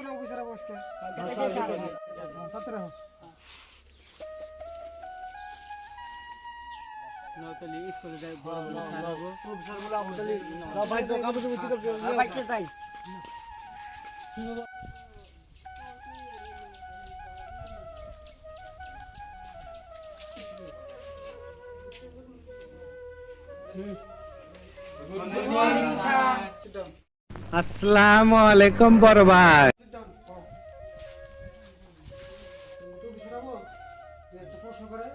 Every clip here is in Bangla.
না অফিসার বসকে সাথে রাখো নতলি স্কুলে যাই বড় বড় স্যার গো প্রফেসর বলা আমতলি দাও ভাই তো কাগজ বুঝি করতে ভাই কে তাই আসসালামু আলাইকুম বড় ভাই। প্রশ্ন করে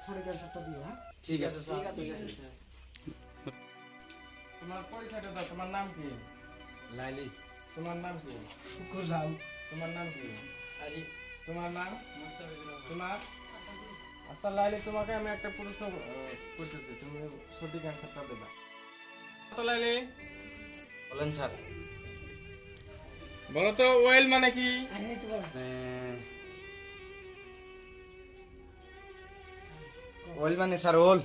সঠিক অ্যান্সারটা দিও। হ্যাঁ ঠিক আছে ঠিক আছে স্যার তোমার পরিচয়টা দাও, তোমার নাম কি? লাইলি তোমার নাম কি? শুকুর যাও তোমার নাম কি? আরে তোমার নাম? মুস্তাফিজুর রহমান তোমার? আচ্ছা লাইলি, তোমাকে আমি একটা প্রশ্ন করতেছি, তুমি সঠিক অ্যান্সারটা দেবা। তো লাইলি বলেন স্যার বলো তো ওয়েল মানে কি? ওল মানে স্যার ওল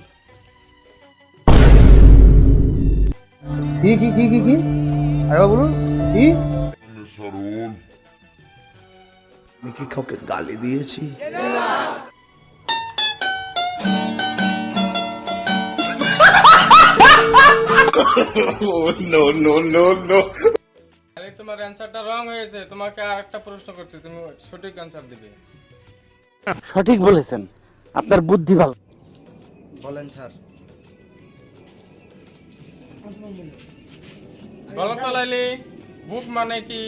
কি কি কি কি কি আরে বলুন কি আমি কি কাউকে গালি দিয়েছি? লাইলি তোমার অ্যান্সারটা রং হয়েছে, তোমাকে আরেকটা প্রশ্ন করছি, তুমি সঠিক অ্যান্সার দিবে। সঠিক বলেছেন, আপনার বুদ্ধি ভালো। বলেন স্যার বলো তো লাইলি বুক মানে কি?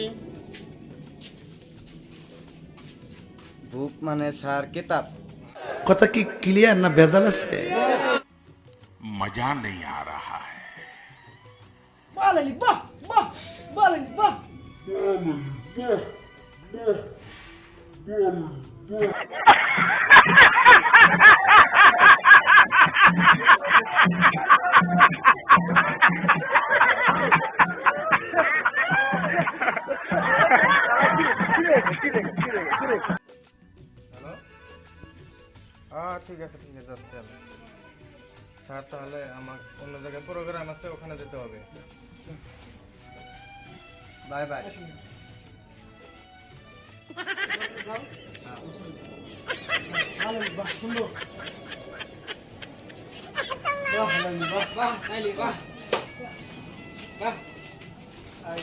বুক মানে স্যার কিতাব কথা কি ক্লিয়ার না ভেজাল আছে? मजा नहीं आ रहा है। বালালি বাহ বাহ বালালি বাহ হ্যালো, ঠিক আছে যাচ্ছি আমি। স্যার তাহলে আমার অন্য জায়গায় প্রোগ্রাম আছে, ওখানে যেতে হবে। Bye bye. বালালি বাহ সুন্দর বাহ লাইলি বাহ বাহ লাইলি বাহ বাহ আই